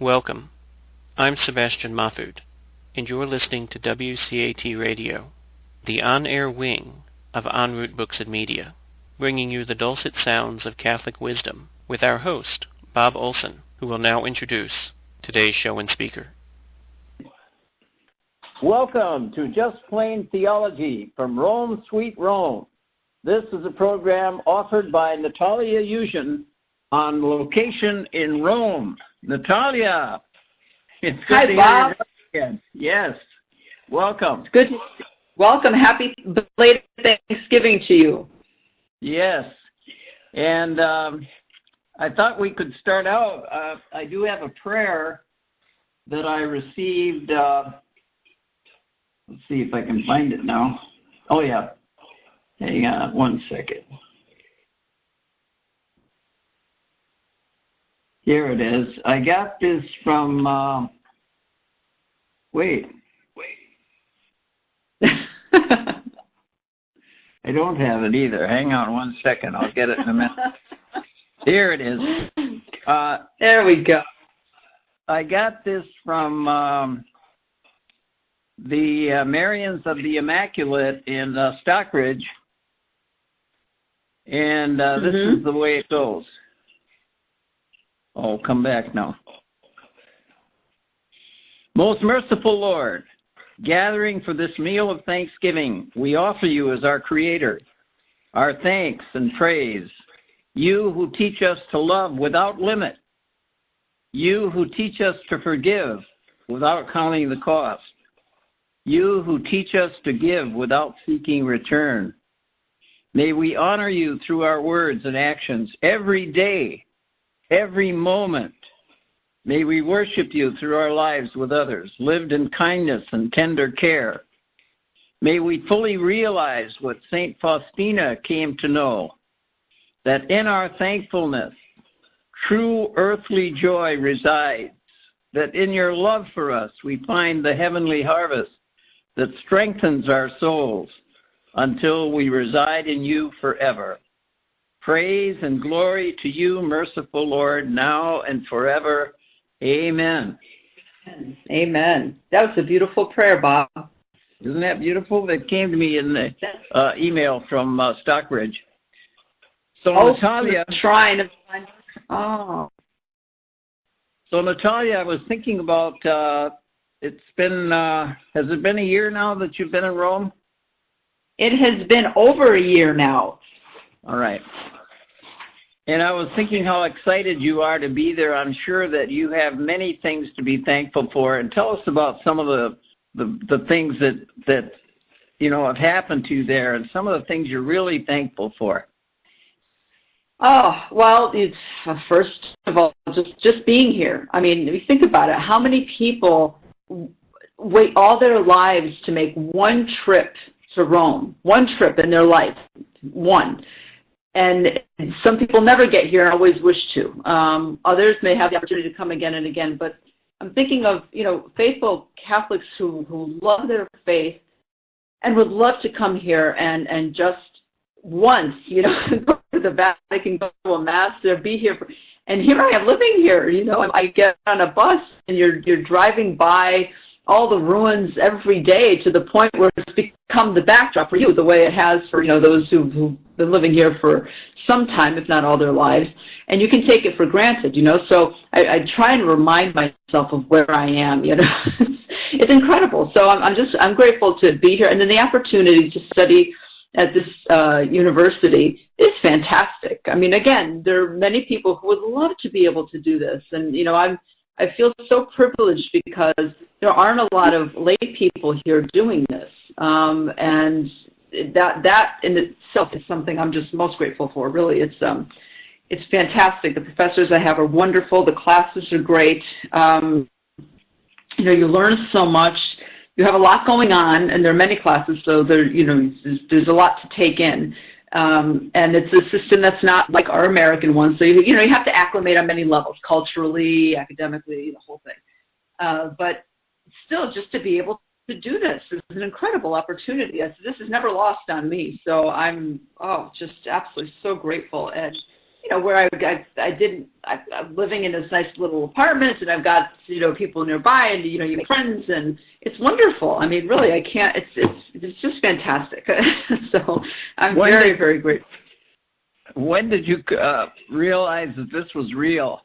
Welcome. I'm Sebastian Mahfood, and you're listening to WCAT Radio, the on-air wing of En Route Books and Media, bringing you the dulcet sounds of Catholic wisdom with our host, Bob Olson, who will now introduce today's show and speaker. Welcome to Just Plain Theology from Rome, Sweet Rome. This is a program offered by Natalia Yuzian on location in Rome. Natalia, it's good Hi, to Bob. hear you again. Yes, welcome. Good. Welcome. Happy belated Thanksgiving to you. Yes, and I thought we could start out. I do have a prayer that I received. Let's see if I can find it now. Oh, yeah. Hang on one second. Here it is. I got this from, wait. I don't have it either. Hang on one second. I'll get it in a minute. Here it is. There we go. I got this from the Marians of the Immaculate in Stockbridge. And this is the way it goes. Oh, come back now. Most merciful Lord, gathering for this meal of thanksgiving, we offer you as our Creator, our thanks and praise. You who teach us to love without limit. You who teach us to forgive without counting the cost. You who teach us to give without seeking return. May we honor you through our words and actions every day, every moment. May we worship you through our lives with others, lived in kindness and tender care. May we fully realize what St. Faustina came to know, that in our thankfulness, true earthly joy resides, that in your love for us we find the heavenly harvest that strengthens our souls until we reside in you forever. Praise and glory to you, merciful Lord, now and forever. Amen. Amen. That was a beautiful prayer, Bob. Isn't that beautiful? That came to me in the email from Stockbridge. So Natalia, shrine of. Oh. So Natalia, I was thinking about. It's been. Has it been a year now that you've been in Rome? It has been over a year now. All right. And I was thinking how excited you are to be there. I'm sure that you have many things to be thankful for. And tell us about some of the things that you know have happened to you there, and some of the things you're really thankful for. Oh, well, it's, first of all, just being here. I mean, if you think about it, how many people wait all their lives to make one trip to Rome, one trip in their life, one. And some people never get here and always wish to. Others may have the opportunity to come again and again. But I'm thinking of, faithful Catholics who love their faith and would love to come here and just once, go to the Vatican, go to a Mass, be here. And here I am living here, I get on a bus and you're driving by all the ruins every day to the point where it's become the backdrop for you, the way it has for, those who've been living here for some time, if not all their lives. And you can take it for granted, So I try and remind myself of where I am, It's incredible. So I'm grateful to be here. And then the opportunity to study at this university is fantastic. I mean, again, there are many people who would love to be able to do this. And, I feel so privileged because there aren't a lot of lay people here doing this. And that in itself is something I'm just most grateful for. Really, it's fantastic. The professors I have are wonderful. The classes are great. You learn so much. You have a lot going on, and there are many classes, so there's a lot to take in. And it's a system that's not like our American one. So, you have to acclimate on many levels, culturally, academically, the whole thing. But still, just to be able to do this is an incredible opportunity. This is never lost on me. So I'm, just absolutely so grateful. And, where I'm living in this nice little apartment, and I've got, people nearby, and, you make friends, and it's wonderful. I mean, really, I can't, it's just fantastic. So I'm very, very grateful. When did you realize that this was real?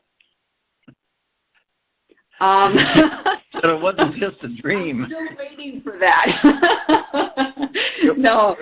So it wasn't just a dream. I'm still waiting for that. No.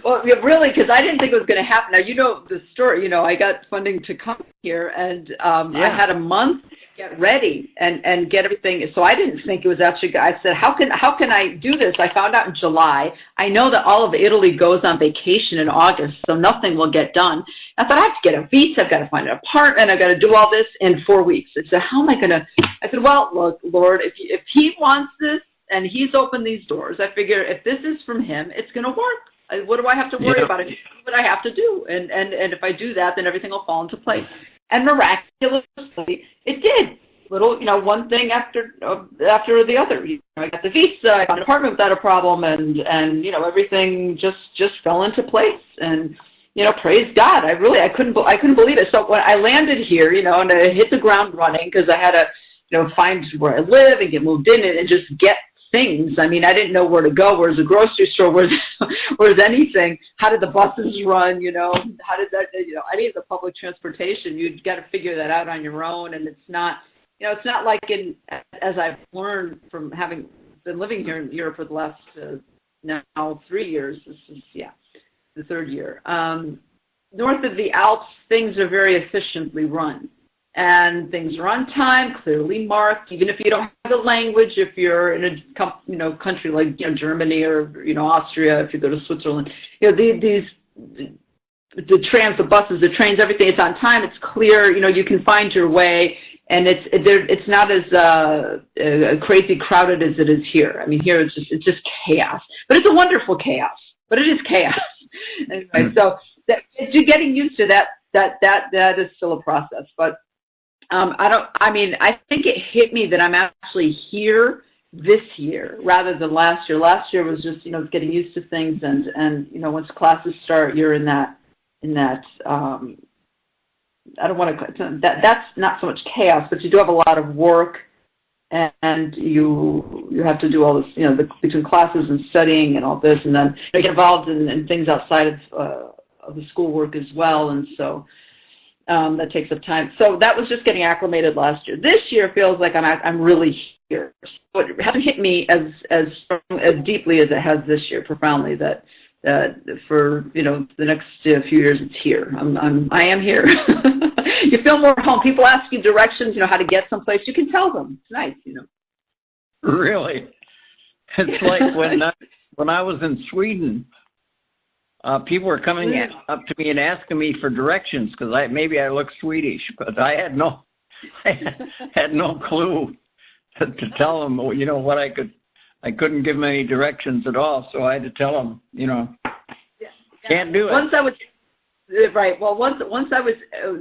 Well, really, because I didn't think it was going to happen. Now, you know the story. I got funding to come here, and I had a month to get ready and get everything. So I didn't think it was actually, I said, how can I do this? I found out in July. I know that all of Italy goes on vacation in August, so nothing will get done. I thought, I have to get a visa. I've got to find an apartment. I've got to do all this in 4 weeks. I said, how am I going to? I said, well, look, Lord, if he wants this and he's opened these doors, I figure if this is from him, it's going to work. What do I have to worry about? It's what I have to do. And if I do that, then everything will fall into place. And miraculously, it did. Little, one thing after the other. I got the visa, I got an apartment without a problem, and everything just fell into place. And praise God. I couldn't believe it. So when I landed here, and I hit the ground running because I had to, find where I live and get moved in and just get things. I mean, I didn't know where to go. Where's the grocery store? Where's anything? How did the buses run? How did that? Any of the public transportation, you've got to figure that out on your own. And it's not, it's not like as I've learned from having been living here in Europe for the last now 3 years. This is the third year. North of the Alps, things are very efficiently run. And things are on time, clearly marked, even if you don't have the language, if you're in a country like Germany or Austria, if you go to Switzerland, the trams, the buses, the trains, everything is on time, it's clear, you can find your way, and it's not as crazy crowded as it is here. I mean, here it's just chaos. But it's a wonderful chaos. But it is chaos. Anyway, so getting used to that is still a process. But I think it hit me that I'm actually here this year rather than last year. Last year was just, getting used to things, and once classes start, you're in that I don't want to, that's not so much chaos, but you do have a lot of work, and you have to do all this, between classes and studying and all this, and then you get involved in things outside of the schoolwork as well, and so that takes up time. So that was just getting acclimated last year. This year feels like I'm really here. So it hasn't hit me as deeply as it has this year, profoundly, that for the next few years it's here. I am here. You feel more at home. People ask you directions, how to get someplace. You can tell them. It's nice, Really, it's like when I was in Sweden. People were coming up to me and asking me for directions because maybe I look Swedish, but I had no clue to tell them. What I couldn't give them any directions at all, so I had to tell them. Can't do it. Once I was right. Well, once I was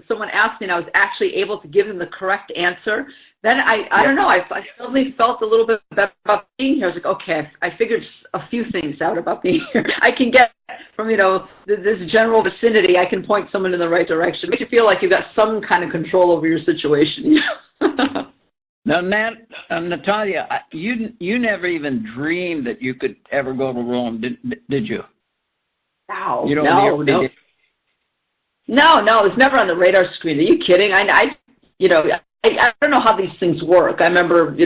someone asked me, and I was actually able to give them the correct answer. Then I don't know, I suddenly felt a little bit better about being here. I was like, okay, I figured a few things out about being here. I can get from, this general vicinity, I can point someone in the right direction. It makes you feel like you've got some kind of control over your situation. Now, Natalia, you never even dreamed that you could ever go to Rome, did you? No, no. No, it was never on the radar screen. Are you kidding? I don't know how these things work. I remember,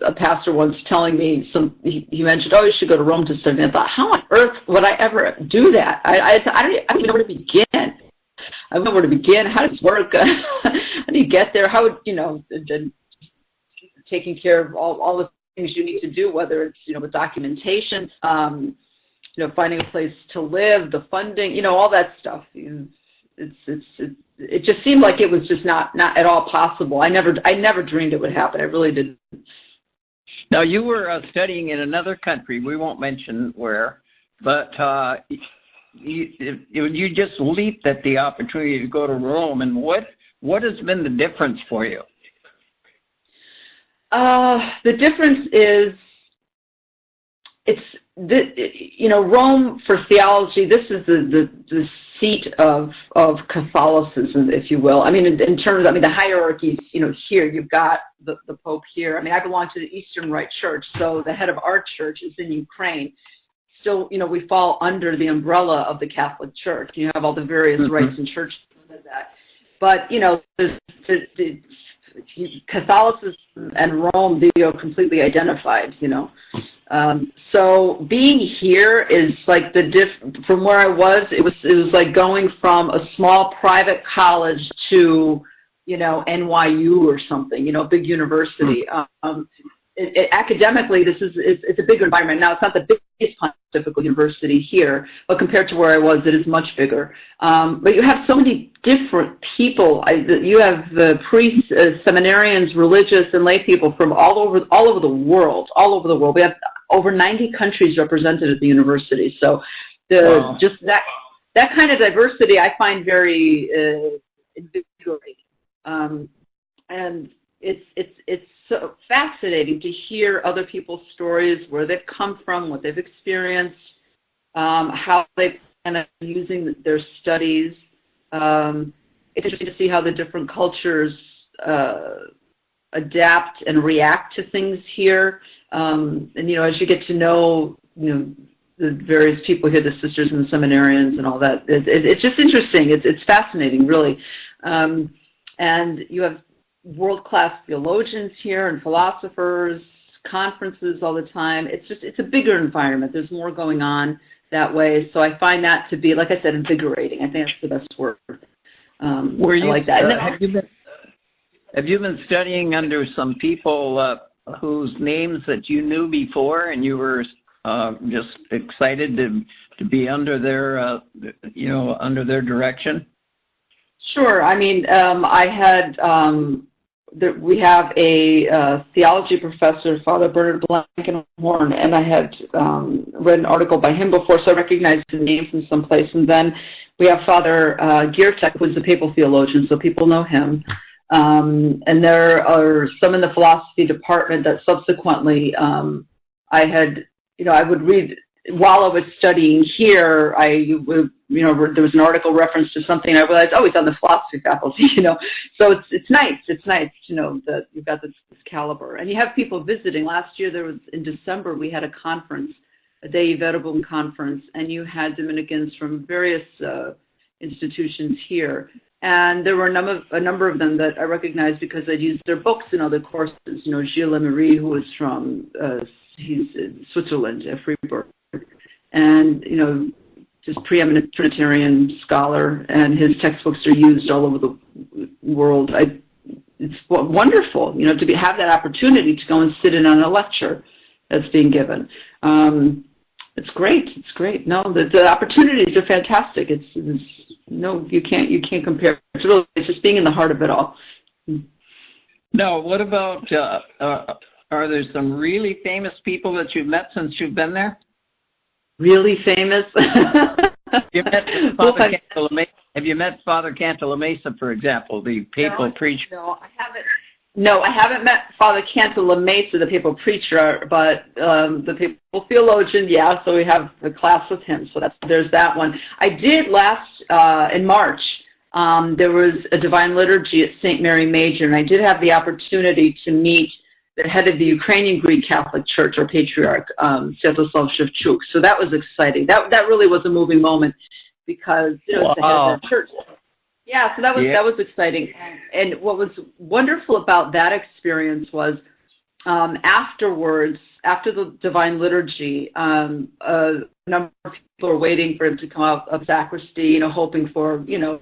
a pastor once telling me he mentioned, you should go to Rome to study. And I thought, how on earth would I ever do that? I don't even know where to begin. I don't know where to begin. How does this work? How do you get there? How would, taking care of all the things you need to do, whether it's, with documentation, finding a place to live, the funding, all that stuff. It just seemed like it was just not at all possible. I never dreamed it would happen. I really didn't. Now, you were studying in another country. We won't mention where, but you just leaped at the opportunity to go to Rome. And what has been the difference for you? The difference is Rome for theology. This is the seat of Catholicism, if you will. I mean, in terms of, the hierarchies, here you've got the Pope here. I mean, I belong to the Eastern Rite Church, so the head of our church is in Ukraine. Still, we fall under the umbrella of the Catholic Church. You have all the various rites and churches under that. But, the Catholicism and Rome, they are completely identified, So being here is like from where I was, it was like going from a small private college to, NYU or something, a big university. Academically, it's a bigger environment. Now, it's not the biggest pontifical university here, but compared to where I was, it is much bigger. But you have so many different people. You have the priests, seminarians, religious, and lay people from all over the world. We have over 90 countries represented at the university. So just that kind of diversity, I find very invigorating. And it's so fascinating to hear other people's stories, where they've come from, what they've experienced, how they plan on using their studies. It's interesting to see how the different cultures adapt and react to things here. And as you get to know, the various people here, the sisters and the seminarians and all that, it's just interesting. It's fascinating, really. And you have world-class theologians here and philosophers, conferences all the time. It's a bigger environment. There's more going on that way. So I find that to be, like I said, invigorating. I think that's the best word. Like that. Have you been studying under some people whose names that you knew before, and you were just excited to be under their under their direction? Sure. I mean, we have a theology professor, Father Bernard Blankenhorn, and I had read an article by him before, so I recognized his name from someplace. And then we have Father Giertek, who's a papal theologian, so people know him. And there are some in the philosophy department that subsequently I would read while I was studying here. There was an article reference to something. I realized, he's on the philosophy faculty, So it's nice. It's nice to know that you've got this caliber. And you have people visiting. Last year, in December, we had a conference, a Dei Verbum conference, and you had Dominicans from various institutions here. And there were a number of them that I recognized because I'd used their books in other courses. Gilles Lemery, who is from he's in Switzerland, at Freiburg, and just preeminent Trinitarian scholar, and his textbooks are used all over the world. It's wonderful, to have that opportunity to go and sit in on a lecture that's being given. It's great. It's great. No, the opportunities are fantastic. You can't compare. It's just being in the heart of it all. No, what about? Are there some really famous people that you've met since you've been there? Really famous? Have you met Father Cantalamessa, for example, the papal preacher? No, I haven't. No, I haven't met Father Cantalamessa, the papal preacher, but the papal theologian, yeah, so we have a class with him, so there's that one. I did in March, there was a divine liturgy at St. Mary Major, and I did have the opportunity to meet the head of the Ukrainian Greek Catholic Church, or Patriarch, Sviatoslav Shevchuk. So that was exciting. That really was a moving moment because it's the head of their church. Yeah, so that was exciting. And what was wonderful about that experience was afterwards, after the divine liturgy, a number of people were waiting for him to come out of sacristy, hoping for, to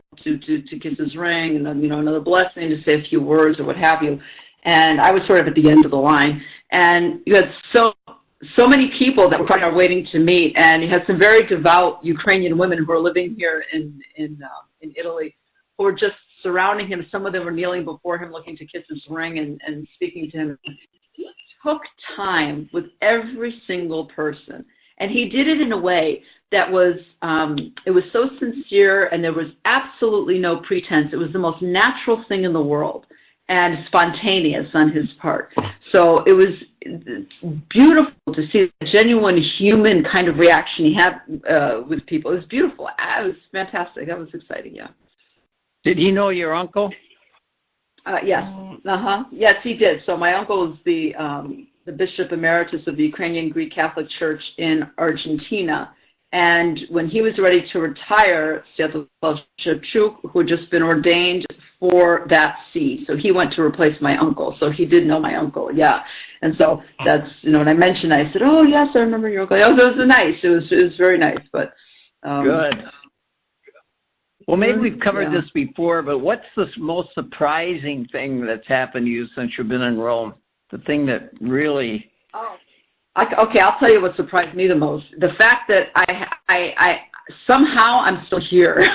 kiss his ring and then, another blessing, to say a few words or what have you. And I was sort of at the end of the line. And you had so many people that were waiting to meet. And you had some very devout Ukrainian women who were living here in Italy who were just surrounding him. Some of them were kneeling before him, looking to kiss his ring and speaking to him. He took time with every single person. And he did it in a way that was, it was so sincere, and there was absolutely no pretense. It was the most natural thing in the world. and spontaneous on his part. So it was beautiful to see the genuine human kind of reaction he had with people. It was beautiful. It was fantastic. That was exciting, yeah. Did he know your uncle? Yes. Yes, he did. So my uncle is the Bishop Emeritus of the Ukrainian Greek Catholic Church in Argentina. And when he was ready to retire, Sviatoslav Shevchuk, who had just been ordained for that see. So he went to replace my uncle. So he did know my uncle, yeah. And so that's, when I mentioned that, I said, oh, yes, I remember your uncle. Oh, it was nice. It was very nice. But good. Well, maybe we've covered this before, but what's the most surprising thing that's happened to you since you've been in Rome? The thing that really... Okay, I'll tell you what surprised me the most. The fact that I somehow I'm still here.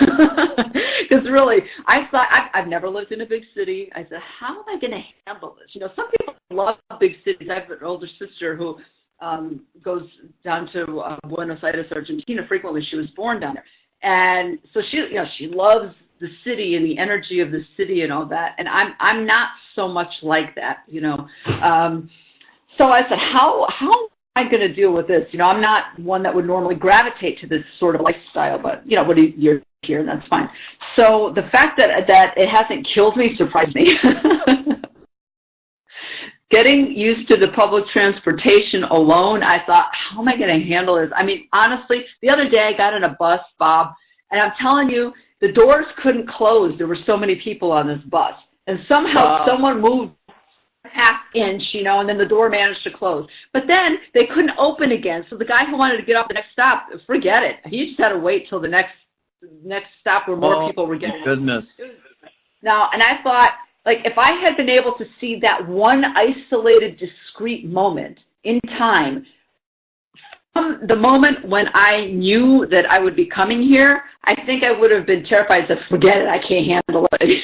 Because really, I thought, I've never lived in a big city. I said, how am I going to handle this? Some people love big cities. I have an older sister who goes down to Buenos Aires, Argentina frequently. She was born down there. And so she loves the city and the energy of the city and all that. And I'm not so much like that, So I said, how am I going to deal with this? I'm not one that would normally gravitate to this sort of lifestyle, but, you're here and that's fine. So the fact that it hasn't killed me surprised me. Getting used to the public transportation alone, I thought, how am I going to handle this? I mean, honestly, the other day I got in a bus, Bob, and I'm telling you, the doors couldn't close. There were so many people on this bus. And somehow someone moved half inch, and then the door managed to close. But then they couldn't open again. So the guy who wanted to get off the next stop, forget it. He just had to wait till the next stop where more people were getting. Goodness. Now, and I thought, if I had been able to see that one isolated, discrete moment in time, from the moment when I knew that I would be coming here, I think I would have been terrified. I said, forget it, I can't handle it.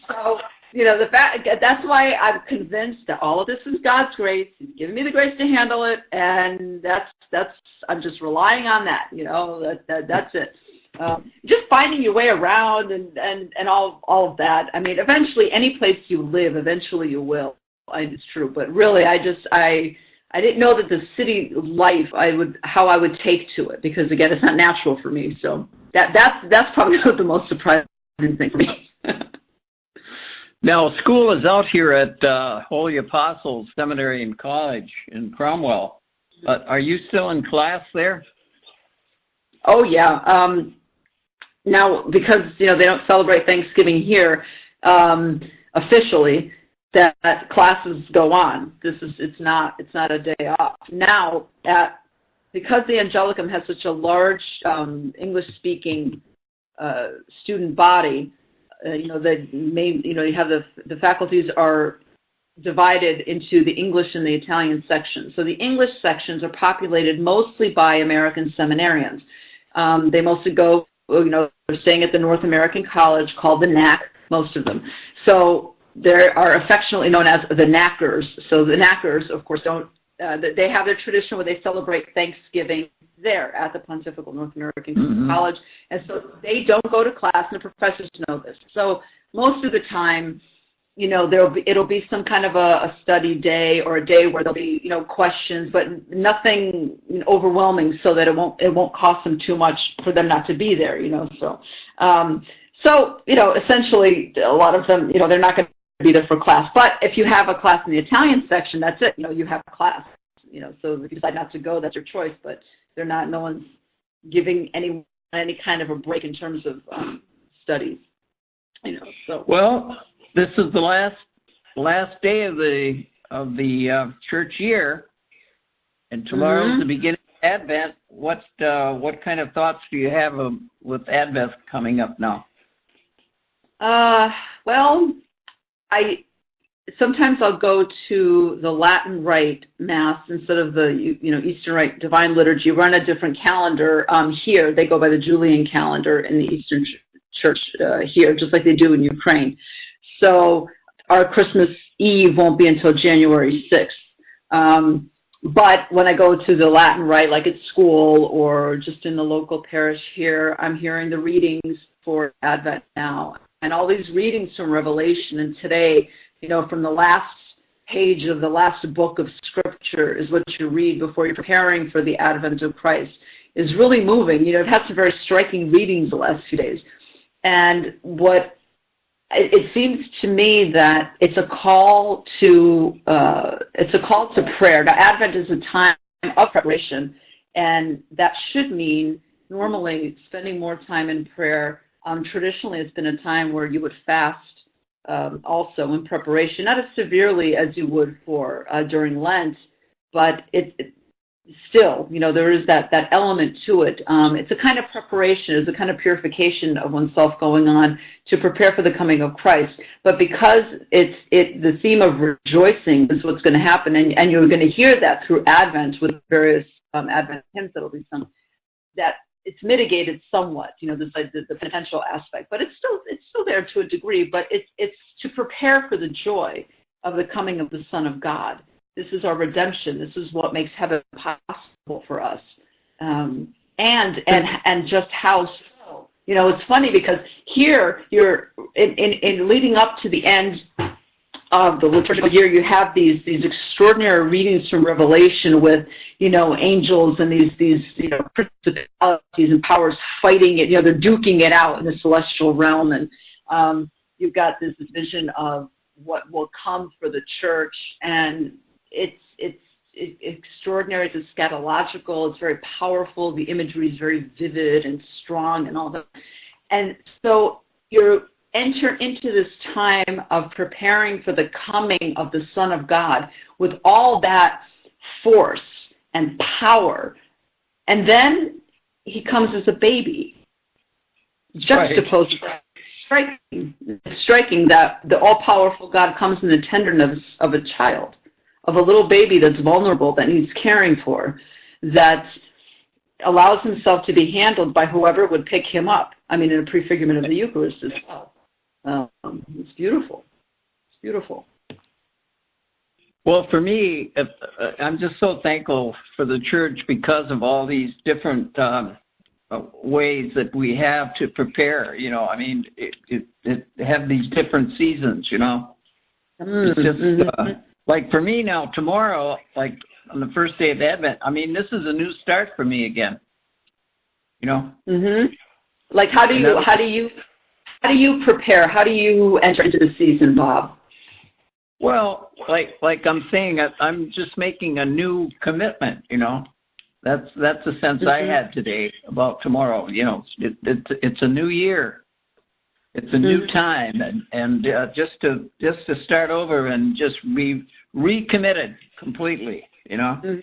So, the fact, that's why I'm convinced that all of this is God's grace. He's given me the grace to handle it, and I'm just relying on that. That's it. Just finding your way around and all of that. I mean, eventually, any place you live, eventually you will. It's true, but really, I didn't know that the city life how I would take to it, because again, it's not natural for me. So that's probably the most surprising thing for me. Now, school is out here at Holy Apostles Seminary and College in Cromwell. Are you still in class there? Oh, yeah. Now, because, they don't celebrate Thanksgiving here officially, that classes go on. It's not a day off. Now, because the Angelicum has such a large English-speaking student body, you have the faculties are divided into the English and the Italian sections. So the English sections are populated mostly by American seminarians. They mostly go, they're staying at the North American College called the NAC, most of them. So they are affectionately known as the Knackers. So the Knackers, of course, they have their tradition where they celebrate Thanksgiving there at the Pontifical North American College. And so they don't go to class, and the professors know this. So most of the time, it'll be some kind of a study day or a day where there'll be, questions, but nothing overwhelming, so that it won't cost them too much for them not to be there, So, essentially, a lot of them, they're not going to be there for class. But if you have a class in the Italian section, that's it. You have a class. So if you decide not to go, that's your choice. But no one's giving any kind of a break in terms of studies. So. Well, this is the last day of the church year, and tomorrow's the beginning of Advent. What kind of thoughts do you have with Advent coming up now? Well, sometimes I'll go to the Latin Rite Mass instead of the Eastern Rite Divine Liturgy. Run a different calendar here. They go by the Julian calendar in the Eastern Church here, just like they do in Ukraine. So our Christmas Eve won't be until January 6th. But when I go to the Latin Rite, like at school or just in the local parish here, I'm hearing the readings for Advent now. and all these readings from Revelation, and today, from the last page of the last book of Scripture is what you read before you're preparing for the advent of Christ, is really moving. It had some very striking readings the last few days. And it seems to me that it's a call to prayer. Now, Advent is a time of preparation, and that should mean normally spending more time in prayer. Traditionally, it's been a time where you would fast also in preparation, not as severely as you would for during Lent, but it still, there is that element to it. It's a kind of preparation, it's a kind of purification of oneself going on to prepare for the coming of Christ. But because the theme of rejoicing is what's going to happen, and you're going to hear that through Advent with various Advent hymns that will be sung, that it's mitigated somewhat, the potential aspect, but it's still there to a degree. But it's to prepare for the joy of the coming of the Son of God. This is our redemption. This is what makes heaven possible for us, and just how so. It's funny because here you're in leading up to the end of the liturgical year, you have these extraordinary readings from Revelation with angels and these principalities and powers fighting it. They're duking it out in the celestial realm, and you've got this vision of what will come for the church, and it's extraordinary. It's eschatological. It's very powerful. The imagery is very vivid and strong, and all that. And so you enter into this time of preparing for the coming of the Son of God with all that force and power, and then he comes as a baby, juxtaposed. Striking that the all-powerful God comes in the tenderness of a child, of a little baby that's vulnerable, that needs caring for, that allows himself to be handled by whoever would pick him up. In a prefigurement of the Eucharist as well. It's beautiful. It's beautiful. Well, for me, I'm just so thankful for the church because of all these different ways that we have to prepare. It have these different seasons. It's just like for me now, tomorrow, like on the first day of Advent. This is a new start for me again. Like how do you prepare? How do you enter into the season, Bob? Well, like I'm saying, I'm just making a new commitment. That's the sense I had today about tomorrow. It's a new year, it's a new time, and just to start over and just be recommitted completely. So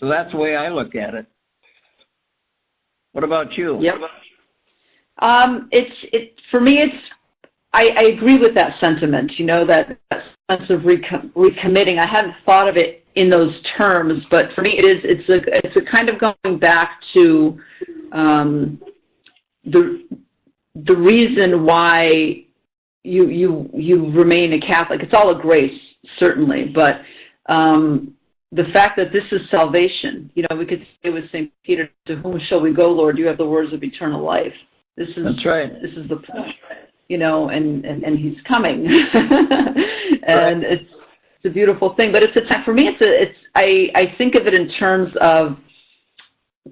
that's the way I look at it. What about you? Yep. For me. I agree with that sentiment. That sense of recommitting. I hadn't thought of it in those terms, but for me, it's a kind of going back to the reason why you remain a Catholic. It's all a grace, certainly, but the fact that this is salvation. We could say with St. Peter, "To whom shall we go, Lord? You have the words of eternal life." That's right. This is the point, and he's coming, and it's a beautiful thing. But it's a time for me. I think of it in terms of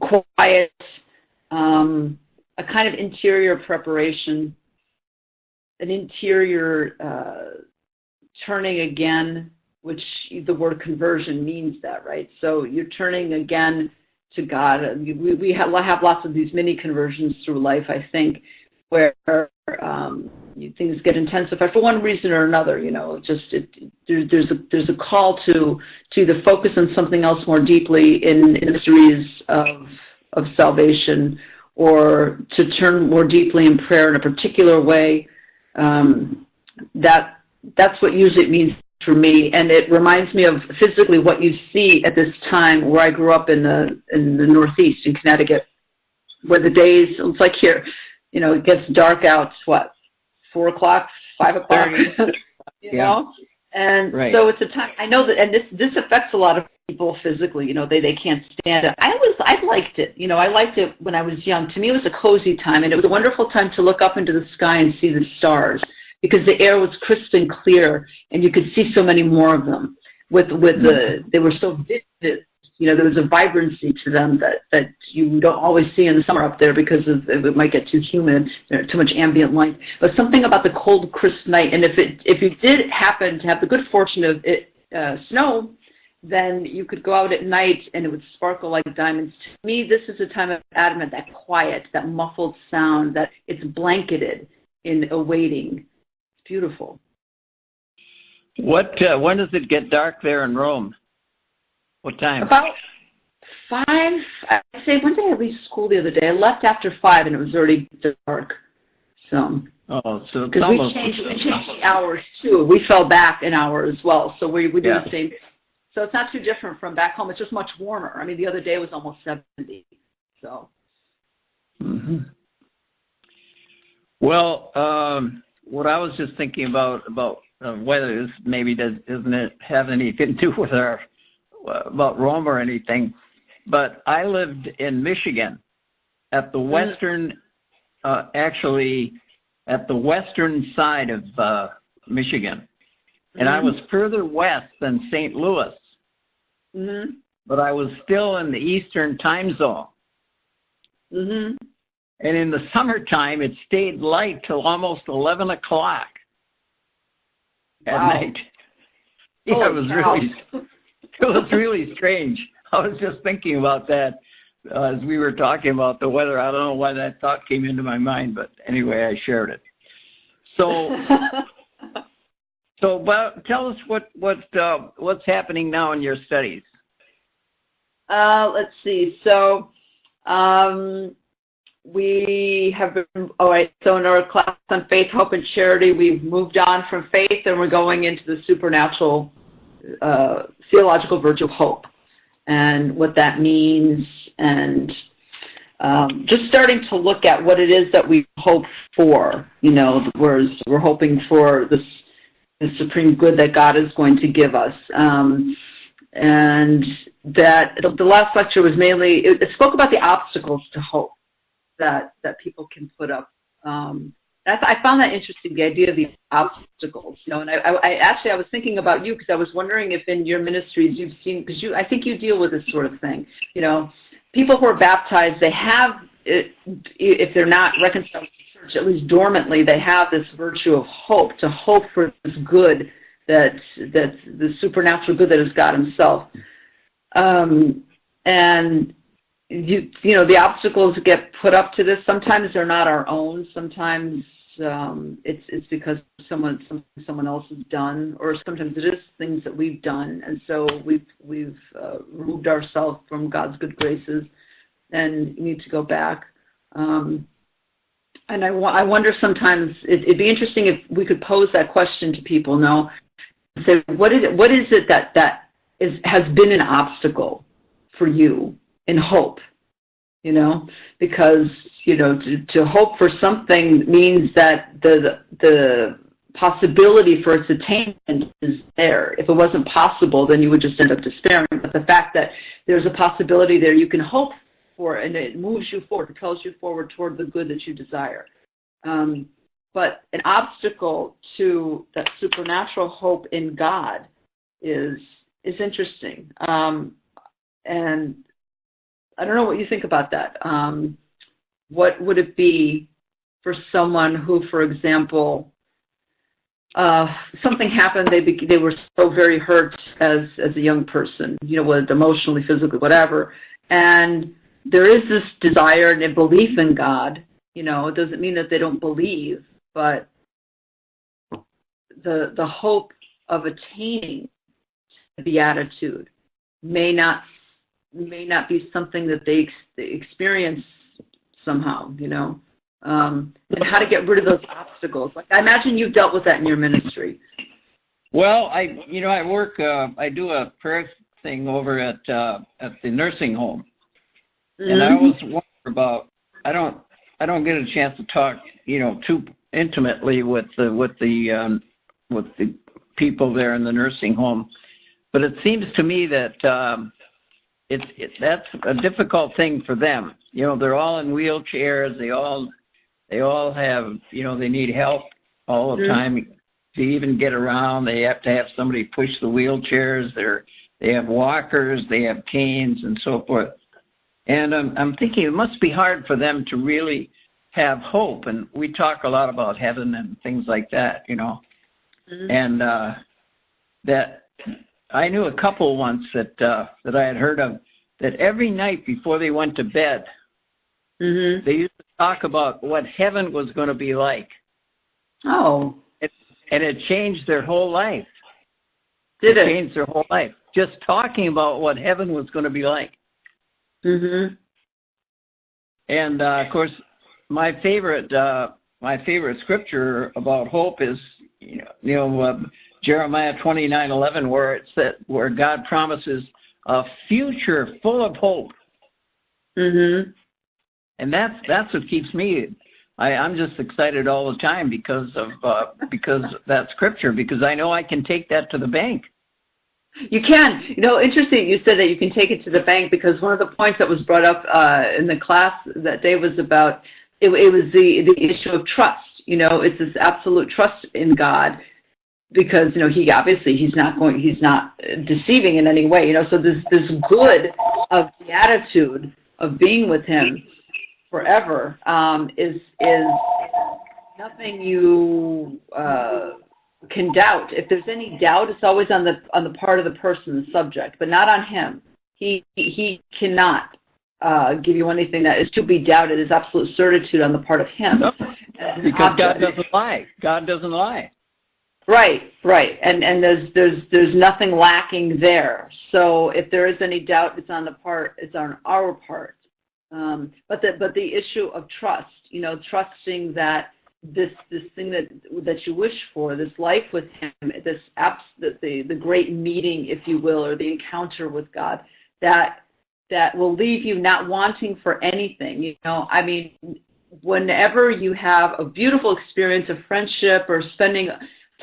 quiet, a kind of interior preparation, an interior turning again, which the word conversion means that, right? So you're turning again to God. We have lots of these mini conversions through life, I think, where things get intensified for one reason or another. There's a call to either focus on something else more deeply in the mysteries of salvation, or to turn more deeply in prayer in a particular way. That's what usually it means for me, and it reminds me of physically what you see at this time where I grew up in the Northeast in Connecticut, where the days, it's like here, it gets dark out, 4 o'clock, 5 o'clock, you know? And so it's a time, I know that, and this affects a lot of people physically, they can't stand it. I liked it. I liked it when I was young. To me, it was a cozy time, and it was a wonderful time to look up into the sky and see the stars because the air was crisp and clear, and you could see so many more of them. They were so vivid. There was a vibrancy to them that you don't always see in the summer up there because it might get too humid, too much ambient light. But something about the cold, crisp night, and if you did happen to have the good fortune of it snow, then you could go out at night and it would sparkle like diamonds. To me, this is a time of Advent, that quiet, that muffled sound, that it's blanketed in awaiting. It's beautiful. When does it get dark there in Rome? What time? About 5. I'd say, when did I leave school the other day? I left after 5 and it was already dark. So because we changed the hours too. We fell back an hour as well. So we do the same. So it's not too different from back home. It's just much warmer. I mean, the other day was almost 70. So. Mm-hmm. Well, what I was just thinking about weather is maybe doesn't it have anything to do with about Rome or anything? But I lived in Michigan, at the western, actually at the western side of Michigan, and I was further west than St. Louis. Mm-hmm. But I was still in the Eastern time zone. Mm-hmm. And in the summertime, it stayed light till almost 11 o'clock at night. Yeah, it was really strange. I was just thinking about that as we were talking about the weather. I don't know why that thought came into my mind, but anyway, I shared it. So, but tell us what's happening now in your studies. Let's see. So, we have been, so in our class on faith, hope, and charity, we've moved on from faith and we're going into the supernatural theological virtue of hope and what that means, and just starting to look at what it is that we hope for. We're hoping for the supreme good that God is going to give us. And that the last lecture was mainly, it spoke about the obstacles to hope that people can put up. I found that interesting, the idea of the obstacles. And I was thinking about you because I was wondering if in your ministries you've seen, because I think you deal with this sort of thing. People who are baptized, they have, if they're not reconciled to the church, at least dormantly, they have this virtue of hope, to hope for this good, that's the supernatural good that is God Himself. And the obstacles get put up to this. Sometimes they're not our own. Sometimes it's because someone else has done, or sometimes it is things that we've done, and so we've removed ourselves from God's good graces, and need to go back. And I wonder sometimes it'd be interesting if we could pose that question to people. Say, what is it that has been an obstacle for you in hope? Because to hope for something means that the possibility for its attainment is there. If it wasn't possible, then you would just end up despairing. But the fact that there's a possibility there you can hope for, and it moves you forward, propels you forward toward the good that you desire. But an obstacle to that supernatural hope in God is interesting. And I don't know what you think about that. What would it be for someone who, for example, something happened, they were so very hurt as a young person, whether emotionally, physically, whatever, and there is this desire and a belief in God. It doesn't mean that they don't believe, but the hope of attaining the beatitude may not be something that they experience somehow, and how to get rid of those obstacles. Like, I imagine you've dealt with that in your ministry. Well, I work, I do a prayer thing over at the nursing home, and I always wonder about. I don't get a chance to talk, too intimately with the people there in the nursing home, but it seems to me that that's a difficult thing for them. You know, they're all in wheelchairs. They all have, you know, they need help all the time to even get around. They have to have somebody push the wheelchairs. They have walkers. They have canes and so forth. And I'm thinking it must be hard for them to really have hope. And we talk a lot about heaven and things like that, you know. And that I knew a couple once that I had heard of, that every night before they went to bed, they used to talk about what heaven was going to be like. Oh. And it changed their whole life. Did it? Changed their whole life. Just talking about what heaven was going to be like. And, of course, my favorite scripture about hope is, Jeremiah 29:11, where God promises a future full of hope. And that's what keeps me. I'm just excited all the time because of that scripture, because I know I can take that to the bank. You can. You know, interesting you said that you can take it to the bank, because one of the points that was brought up in the class that day was about, it was the issue of trust. You know, it's this absolute trust in God, because, you know, he's not deceiving in any way. You know, so this good of the attitude of being with him forever is nothing you can doubt. If there's any doubt, it's always on the part of the person, the subject, but not on him. He cannot give you anything that is to be doubted. Is absolute certitude on the part of him. No, because God doesn't lie. God doesn't lie. Right. And there's nothing lacking there. So if there is any doubt, it's on our part. But the issue of trust, you know, trusting that this thing that you wish for, this life with him, the great meeting, if you will, or the encounter with God, that will leave you not wanting for anything. You know, I mean, whenever you have a beautiful experience of friendship or spending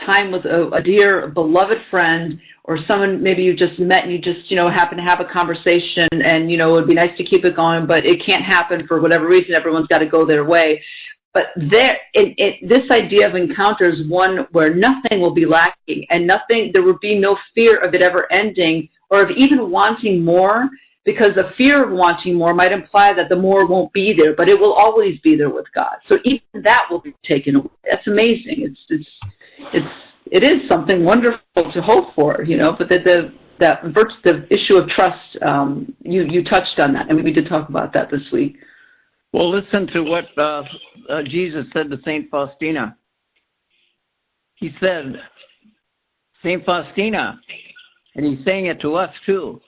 time with a dear, beloved friend, or someone maybe you just met and you just, you know, happen to have a conversation, and, you know, it would be nice to keep it going, but it can't happen for whatever reason. Everyone's got to go their way. But this idea of encounter is one where nothing will be lacking, and there will be no fear of it ever ending, or of even wanting more, because the fear of wanting more might imply that the more won't be there, but it will always be there with God. So even that will be taken away. That's amazing. It is something wonderful to hope for, you know. But the issue of trust, you touched on that, and we did talk about that this week. Well, listen to what Jesus said to Saint Faustina. He said, Saint Faustina, and he's saying it to us too.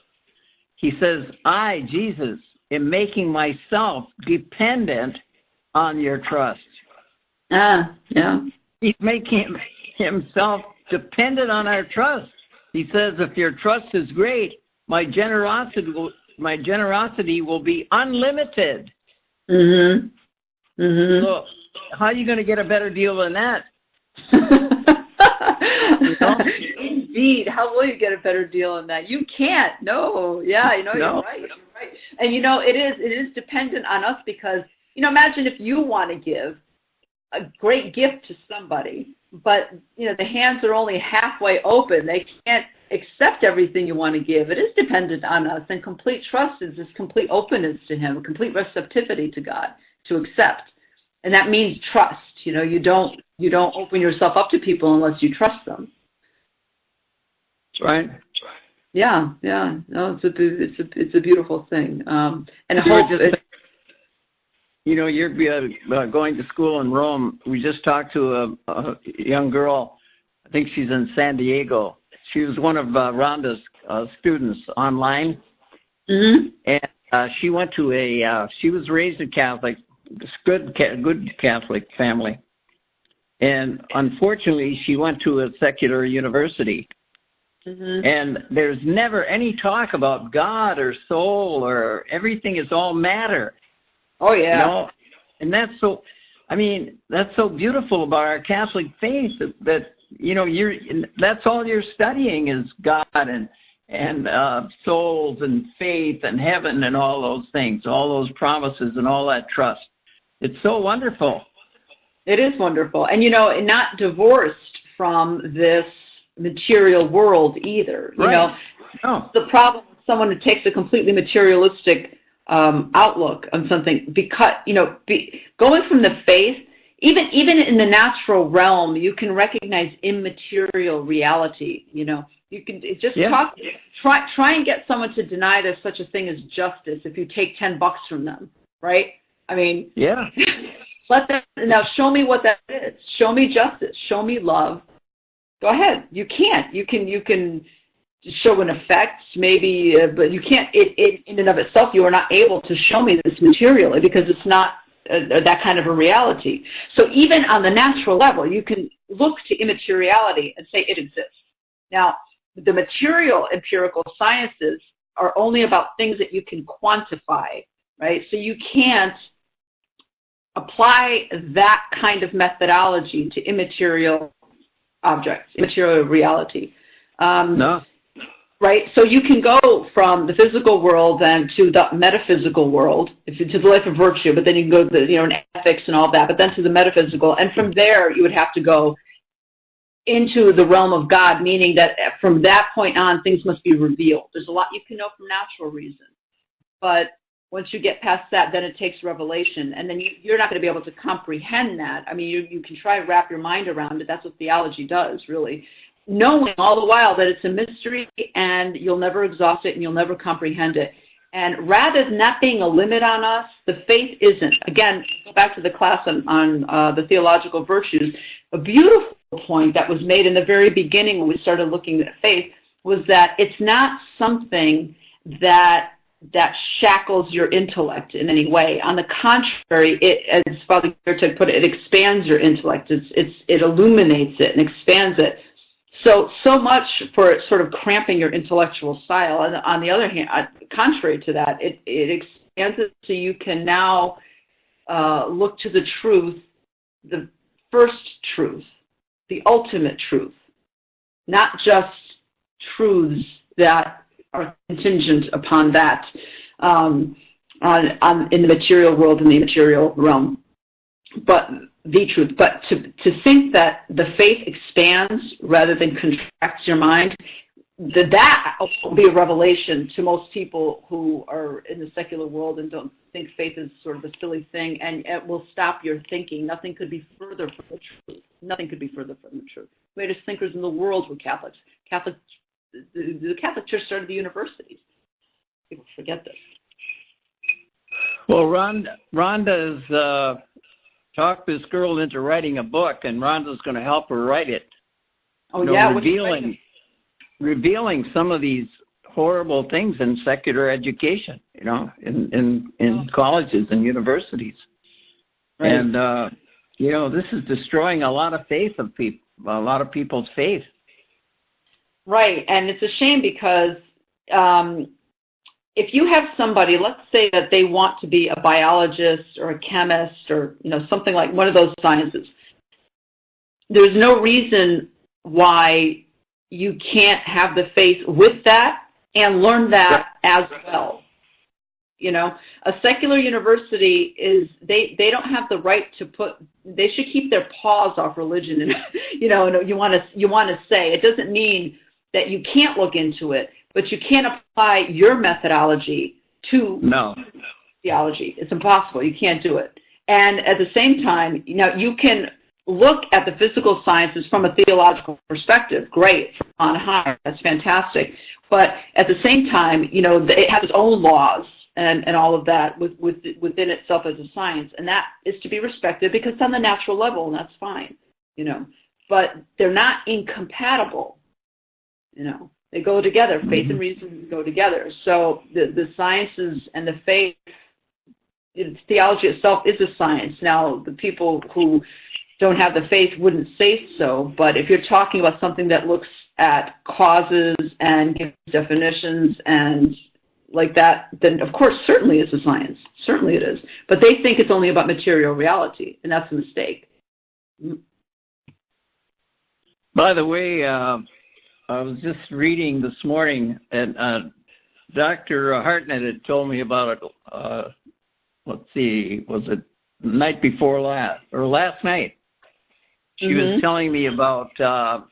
He says, I, Jesus, am making myself dependent on your trust. Yeah. He's making himself dependent on our trust. He says, if your trust is great, my generosity will be unlimited. So how are you going to get a better deal than that? You know? Indeed. How will you get a better deal than that? You can't. No. Yeah, you know, no. You're right. And, you know, it is dependent on us, because, you know, imagine if you want to give a great gift to somebody, but, you know, the hands are only halfway open. They can't accept everything you want to give. It is dependent on us, and complete trust is this complete openness to him, complete receptivity to God to accept. And that means trust. You know, you don't open yourself up to people unless you trust them. Right. Yeah. No, it's a beautiful thing. And hope. You know, you're going to school in Rome. We just talked to a young girl. I think she's in San Diego. She was one of Rhonda's students online. And she went to she was raised a Catholic, good Catholic family. And unfortunately, she went to a secular university. And there's never any talk about God or soul, or everything is all matter. Oh, yeah. You know? And that's so beautiful about our Catholic faith, that you know, that's all you're studying is God, and and souls and faith and heaven and all those things, all those promises and all that trust. It's so wonderful. It is wonderful. And, not divorced from this material world either. Right. No. The problem with someone who takes a completely materialistic outlook on something, because, going from the faith, even in the natural realm, you can recognize immaterial reality. You can just try and get someone to deny there's such a thing as justice if you take $10 from them, right? I mean, yeah. Now show me what that is. Show me justice. Show me love. Go ahead. You can't. You can show an effect, maybe, but you can't. In and of itself, you are not able to show me this materially because it's not that kind of a reality. So even on the natural level, you can look to immateriality and say it exists. Now, the material empirical sciences are only about things that you can quantify, right? So you can't apply that kind of methodology to immaterial objects, immaterial reality. No. Right? So you can go from the physical world then to the metaphysical world, to the life of virtue, but then you can go to the, ethics and all that, but then to the metaphysical. And from there, you would have to go into the realm of God, meaning that from that point on, things must be revealed. There's a lot you can know from natural reason. But once you get past that, then it takes revelation. And then you're not going to be able to comprehend that. I mean, you can try to wrap your mind around it. That's what theology does, really. Knowing all the while that it's a mystery and you'll never exhaust it and you'll never comprehend it. And rather than that being a limit on us, the faith isn't. Again, back to the class on the theological virtues, a beautiful point that was made in the very beginning when we started looking at faith was that it's not something that shackles your intellect in any way. On the contrary, it, as Father Gertag put it, it expands your intellect. It illuminates it and expands it. So much for sort of cramping your intellectual style. And on the other hand, contrary to that, it expands it so you can now look to the truth, the first truth, the ultimate truth, not just truths that are contingent upon that in the material world, in the material realm, but the truth. But to think that the faith expands rather than contracts your mind, that will be a revelation to most people who are in the secular world and don't think faith is sort of a silly thing, and it will stop your thinking. Nothing could be further from the truth. Nothing could be further from the truth. The greatest thinkers in the world were Catholics. The Catholic Church started the universities. People forget this. Well, Rhonda's talked this girl into writing a book, and Rhonda's going to help her write it. Oh, yeah. Revealing some of these horrible things in secular education, in colleges and universities. Right. And, this is destroying a lot of faith of people, a lot of people's faith. Right, and it's a shame because if you have somebody, let's say that they want to be a biologist or a chemist or something like one of those sciences, there's no reason why you can't have the faith with that and learn that as well. A secular university they don't have the right to they should keep their paws off religion, and you want to say it doesn't mean that you can't look into it, but you can't apply your methodology to theology. It's impossible. You can't do it. And at the same time, you can look at the physical sciences from a theological perspective. Great, on high. That's fantastic. But at the same time, it has its own laws and all of that within itself as a science. And that is to be respected because it's on the natural level, and that's fine. But they're not incompatible. They go together. Faith and reason go together. So the sciences and the faith, theology itself is a science. Now, the people who don't have the faith wouldn't say so, but if you're talking about something that looks at causes and gives definitions and like that, then of course, certainly it's a science. Certainly it is. But they think it's only about material reality, and that's a mistake. By the way, I was just reading this morning, and Dr. Hartnett had told me about it. Let's see, was it the night before last or last night? She was telling me about Trump,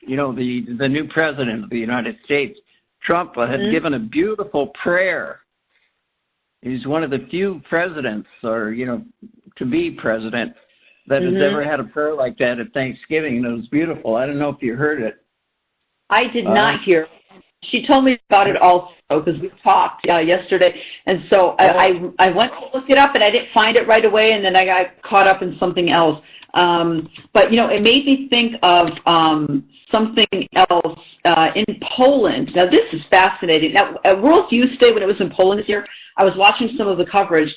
the new president of the United States. Trump had given a beautiful prayer. He's one of the few presidents, or to be president, that has ever had a prayer like that at Thanksgiving, and it was beautiful. I don't know if you heard it. I did not hear. She told me about it also because we talked yesterday, and so I went to look it up, and I didn't find it right away, and then I got caught up in something else. But it made me think of something else in Poland. Now, this is fascinating. Now, at World Youth Day, when it was in Poland this year, I was watching some of the coverage,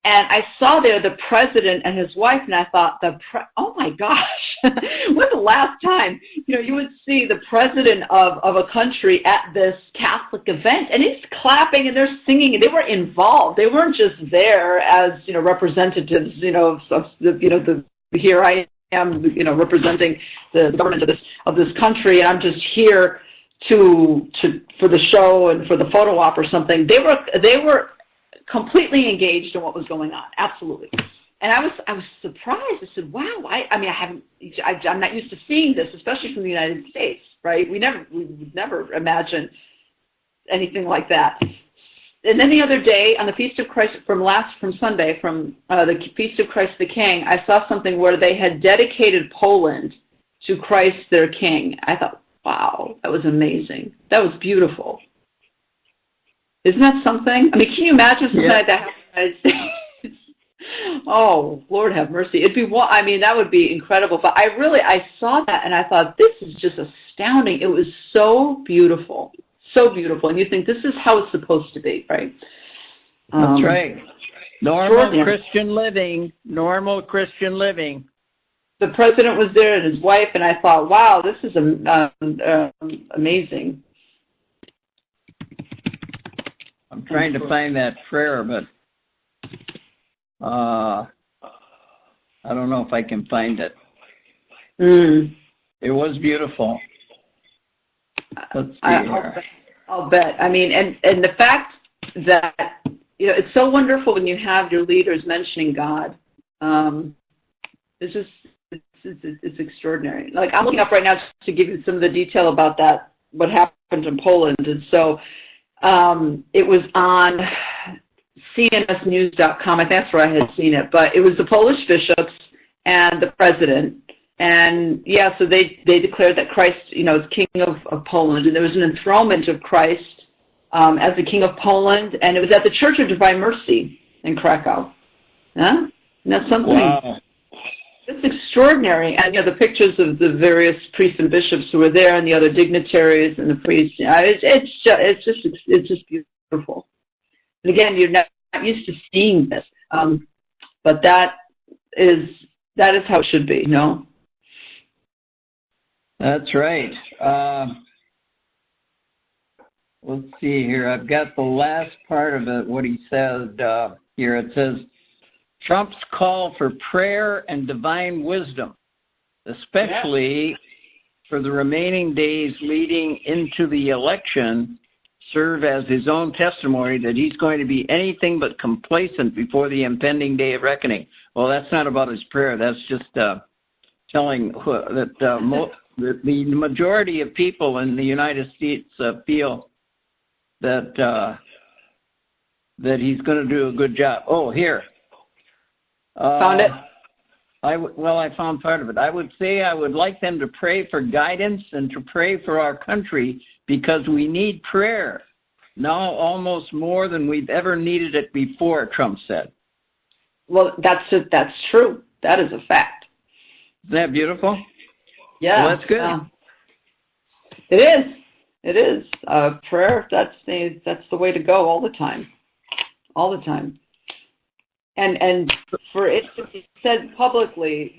and I saw there the president and his wife, and I thought, oh my gosh, when's the last time you would see the president of a country at this Catholic event, and he's clapping and they're singing, and they were involved. They weren't just there as representatives, of the here I am, representing the government of this country, and I'm just here for the show and for the photo op or something. They were completely engaged in what was going on, absolutely. And I was surprised. I said, "Wow! I'm not used to seeing this, especially from the United States, right? We would never imagine anything like that." And then the other day on the Feast of Christ from Sunday, from the Feast of Christ the King, I saw something where they had dedicated Poland to Christ their King. I thought, wow, that was amazing. That was beautiful. Isn't that something? I mean, can you imagine something like that in the United States? Oh, Lord have mercy. That would be incredible. But I saw that and I thought, this is just astounding. It was so beautiful. So beautiful. And you think this is how it's supposed to be, right? That's right. Normal Christian living. The president was there and his wife, and I thought, wow, this is amazing. I'm trying to find that prayer, but I don't know if I can find it. It was beautiful. Let's see here. I'll bet. I mean, and the fact that, it's so wonderful when you have your leaders mentioning God. It's extraordinary. Like, I'm looking up right now to give you some of the detail about that, what happened in Poland. And so it was on cnsnews.com. I think that's where I had seen it. But it was the Polish bishops and the president. And, so they declared that Christ, is King of Poland. And there was an enthronement of Christ as the King of Poland. And it was at the Church of Divine Mercy in Krakow. Huh? And that's something. Wow. It's extraordinary. And, the pictures of the various priests and bishops who were there and the other dignitaries and the priests. It's just beautiful. And again, you're not used to seeing this. But that is how it should be, That's right. Let's see here. I've got the last part of it, what he said here. It says, Trump's call for prayer and divine wisdom, especially for the remaining days leading into the election, serve as his own testimony that he's going to be anything but complacent before the impending day of reckoning. Well, that's not about his prayer. That's just telling that the majority of people in the United States feel that he's going to do a good job. Oh, here. Found it? I found part of it. I would say I would like them to pray for guidance and to pray for our country because we need prayer now almost more than we've ever needed it before, Trump said. Well, that's true. That is a fact. Isn't that beautiful? Yeah. Well, that's good. It is. It is. Prayer, that's the way to go all the time. All the time. And for it to be said publicly,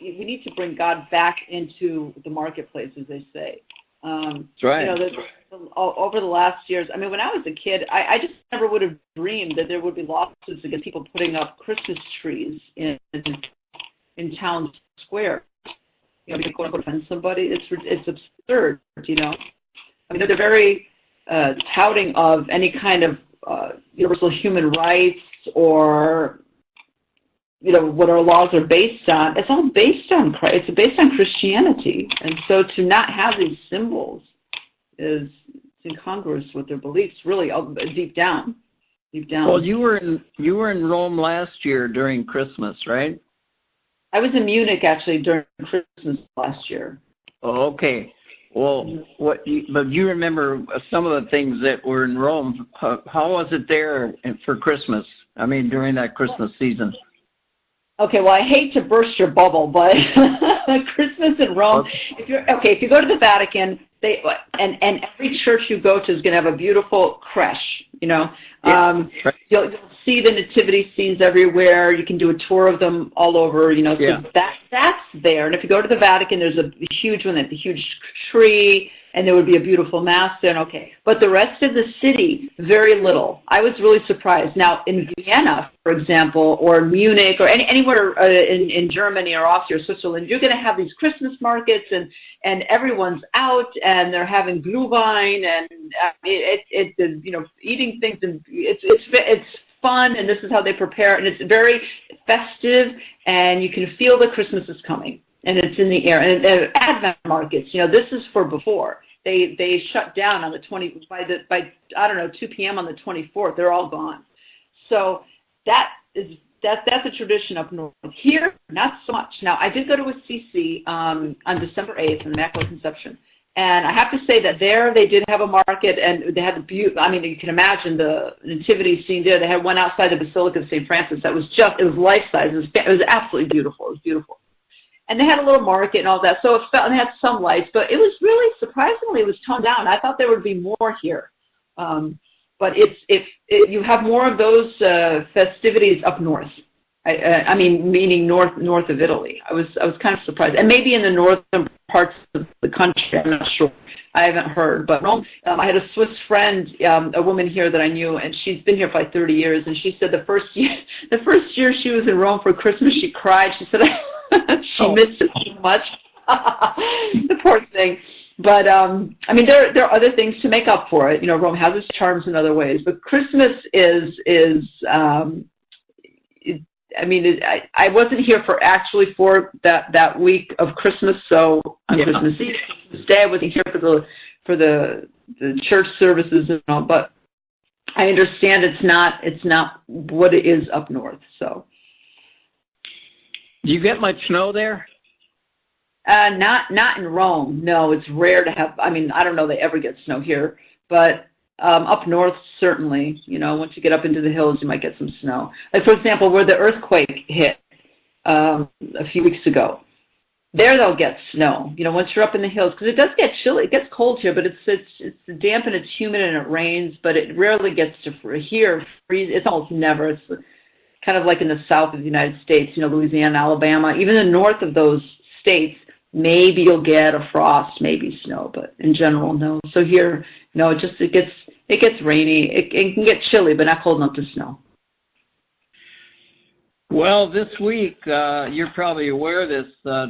we need to bring God back into the marketplace, as they say. That's right. Over the last years, I mean, when I was a kid, I just never would have dreamed that there would be lawsuits against people putting up Christmas trees in in town square. You know, to quote unquote offend somebody, it's absurd. You know, I mean, they're very touting of any kind of universal human rights or, you know, what our laws are based on. It's all based on Christ. It's based on Christianity, and so to not have these symbols is incongruous with their beliefs, really, deep down. Well, you were in Rome last year during Christmas, right? I was in Munich actually during Christmas last year. Oh, okay. Well, but you remember some of the things that were in Rome. How was it there for Christmas? I mean, during that Christmas season. Okay, well, I hate to burst your bubble, but Christmas in Rome. If you go to the Vatican, and every church you go to is going to have a beautiful creche. You know, right. You'll see the nativity scenes everywhere. You can do a tour of them all over. You know, so that's there. And if you go to the Vatican, there's a huge one, a huge tree, and there would be a beautiful mass there. And okay, but the rest of the city, very little. I was really surprised. Now in Vienna, for example, or Munich, or anywhere in Germany or Austria or Switzerland, you're going to have these Christmas markets, and everyone's out, and they're having Glühwein, and it's you know, eating things, and it's fun, and this is how they prepare, and it's very festive, and you can feel that Christmas is coming, and it's in the air. And Advent markets, you know, this is for before. They shut down on the 20 by I don't know 2 p.m. on the 24th. They're all gone. So that's a tradition up north. Here, not so much. Now, I did go to Assisi on December 8th in the Immaculate Conception, and I have to say that there they did have a market, and they had I mean, you can imagine the nativity scene there. They had one outside the Basilica of St. Francis that was it was life size. It was absolutely beautiful. It was beautiful. And they had a little market and all that, so and they had some lights, but it was really, surprisingly, it was toned down. I thought there would be more here. But you have more of those festivities up north. I mean, meaning north of Italy. I was kind of surprised, and maybe in the northern parts of the country. I'm not sure. I haven't heard. But I had a Swiss friend, a woman here that I knew, and she's been here for like 30 years. And she said the first year she was in Rome for Christmas, she cried. She said she missed it so much. The poor thing. But, I mean, there are other things to make up for it. You know, Rome has its charms in other ways. But Christmas I mean, I wasn't here for that week of Christmas. So on Christmas Eve, Christmas Day, I wasn't here for the church services and all. But I understand it's not what it is up north. So, do you get much snow there? Not in Rome. No, it's rare to have. I mean, I don't know they ever get snow here, but up north certainly. You know, once you get up into the hills, you might get some snow. Like for example, where the earthquake hit a few weeks ago, there they'll get snow. You know, once you're up in the hills, because it does get chilly. It gets cold here, but it's damp and it's humid and it rains, but it rarely gets to freeze. It's almost never. It's kind of like in the south of the United States. You know, Louisiana, Alabama, even the north of those states. Maybe you'll get a frost, maybe snow, but in general, no. So here, no, it gets rainy. It can get chilly, but not cold enough to snow. Well, this week, you're probably aware of this,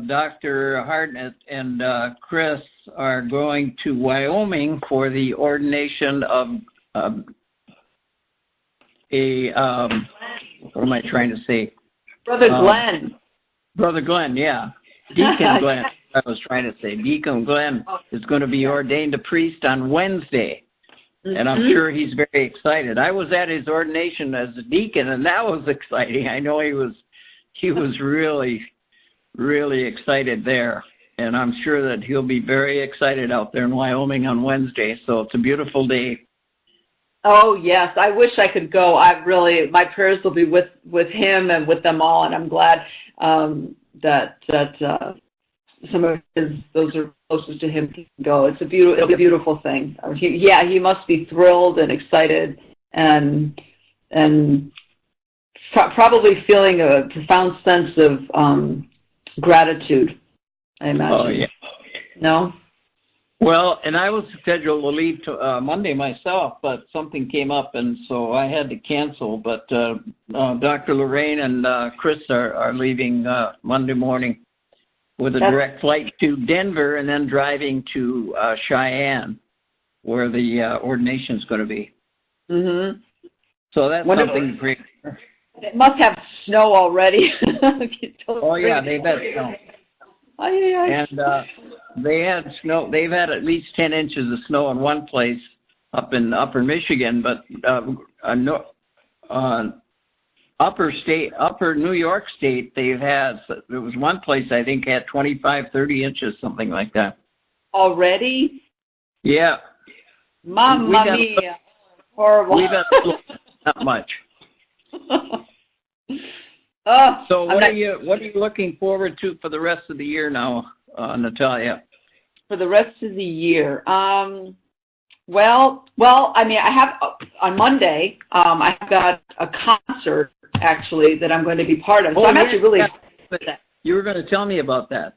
Dr. Hartnett and Chris are going to Wyoming for the ordination of what am I trying to say? Brother Glenn. Brother Glenn, yeah. Deacon Glenn, I was trying to say. Deacon Glenn is going to be ordained a priest on Wednesday, and I'm sure he's very excited. I was at his ordination as a deacon, and that was exciting. I know he was really, really excited there, and I'm sure that he'll be very excited out there in Wyoming on Wednesday, so it's a beautiful day. Oh, yes. I wish I could go. My prayers will be with him and with them all, and I'm glad that some of those are closest to him can go. It'll be a beautiful thing. He must be thrilled and excited and probably feeling a profound sense of gratitude, I imagine. Oh, yeah. No? Well, and I was scheduled to leave Monday myself, but something came up, and so I had to cancel. But Dr. Lorraine and Chris are leaving Monday morning with a direct flight to Denver and then driving to Cheyenne, where the ordination is going to be. Mm-hmm. So that's something great. It must have snow already. Oh, yeah, they've had snow. And they had snow. They've had at least 10 inches of snow in one place up in Upper Michigan, but Upper New York State, there was one place I think had 25, 30 inches, something like that. Already? Yeah. Mamma mia. Horrible. We've got not much. So what are you looking forward to for the rest of the year now, Natalia? For the rest of the year, well, I mean, I have on Monday. I've got a concert actually that I'm going to be part of. So I'm actually really excited with that. You were going to tell me about that.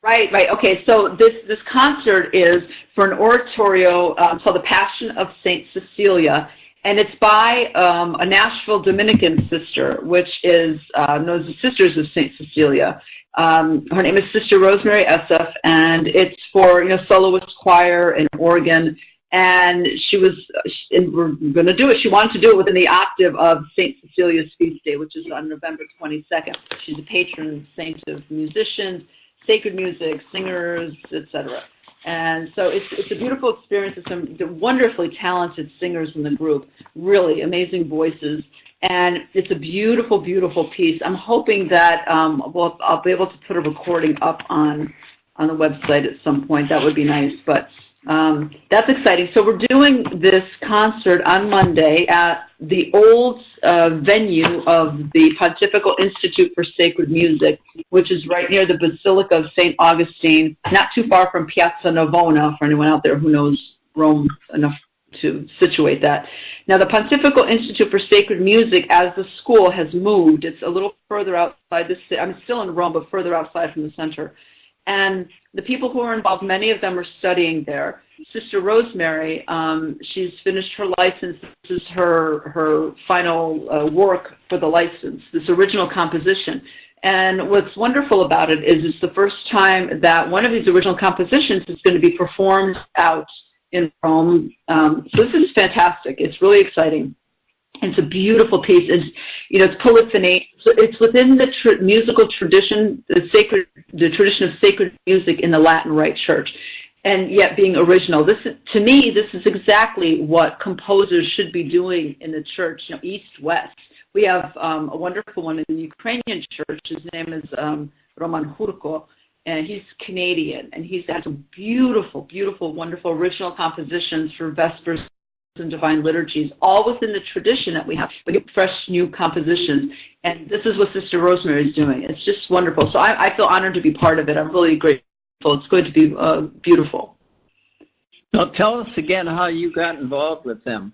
Right. Okay, so this concert is for an oratorio called The Passion of Saint Cecilia, and it's by a Nashville Dominican sister, which is known as the Sisters of Saint Cecilia. Her name is Sister Rosemary Essef, and it's for soloist choir and organ. And we're going to do it. She wanted to do it within the octave of Saint Cecilia's feast day, which is on November 22nd. She's a patron saint of musicians, sacred music, singers, etc. And so it's a beautiful experience. It's some wonderfully talented singers in the group, really amazing voices. And it's a beautiful, beautiful piece. I'm hoping that I'll be able to put a recording up on the website at some point. That would be nice. But that's exciting. So we're doing this concert on Monday at the old venue of the Pontifical Institute for Sacred Music, which is right near the Basilica of St. Augustine, not too far from Piazza Navona, for anyone out there who knows Rome enough to situate that. Now, the Pontifical Institute for Sacred Music, as the school, has moved. It's a little further outside the city. I'm still in Rome, but further outside from the center. And the people who are involved, many of them are studying there. Sister Rosemary, she's finished her license. This is her final work for the license, this original composition. And what's wonderful about it is it's the first time that one of these original compositions is going to be performed out in Rome. So this is fantastic. It's really exciting. It's a beautiful piece. It's polyphony. So it's within the musical tradition, the tradition of sacred music in the Latin Rite Church, and yet being original. To me, this is exactly what composers should be doing in the church, east-west. We have a wonderful one in the Ukrainian church. His name is Roman Hurko, and he's Canadian, and he's had some beautiful, beautiful, wonderful original compositions for Vespers and divine liturgies, all within the tradition that we have, but fresh new compositions. And this is what Sister Rosemary is doing. It's just wonderful. So I feel honored to be part of it. I'm really grateful. It's going to be beautiful. Now tell us again how you got involved with them.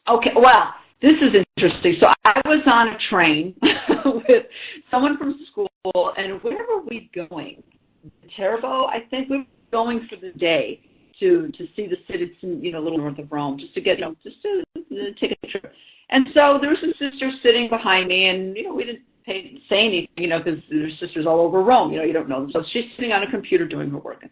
Okay, well, this is interesting. So I was on a train with someone from school, and where were we going? Terbo, I think we were going for the day to see the city, a little north of Rome, just to get, just to take a trip. And so there was a sister sitting behind me, and, we didn't say anything, because there's sisters all over Rome, you don't know them. So she's sitting on a computer doing her work.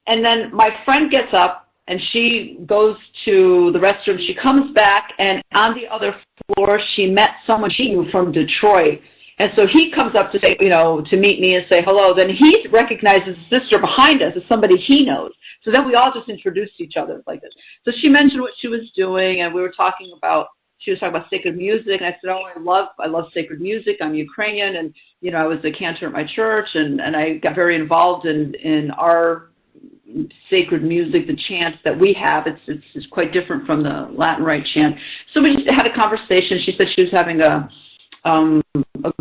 And then my friend gets up, and she goes to the restroom. She comes back, and on the other floor, she met someone she knew from Detroit. And so he comes up to say, to meet me and say hello. Then he recognizes the sister behind us as somebody he knows. So then we all just introduced each other like this. So she mentioned what she was doing, and she was talking about sacred music. And I said, I love sacred music. I'm Ukrainian, and, I was a cantor at my church, and I got very involved in our sacred music, the chants that we have. It's quite different from the Latin Rite chant. So we just had a conversation. She said she was having a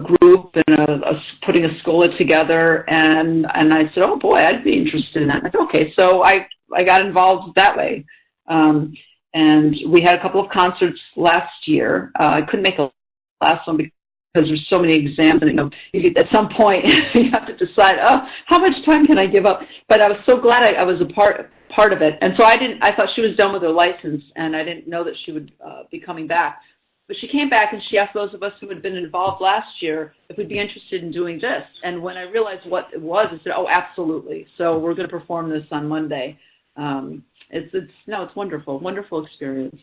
group and putting a schola together, and I said, oh boy, I'd be interested in that. I said, okay, so I got involved that way, and we had a couple of concerts last year. I couldn't make a last one because there's so many exams, and at some point you have to decide, how much time can I give up? But I was so glad I was a part of it, and so I thought she was done with her license, and I didn't know that she would be coming back. But she came back, and she asked those of us who had been involved last year if we'd be interested in doing this. And when I realized what it was, I said, absolutely. So we're going to perform this on Monday. It's wonderful experience.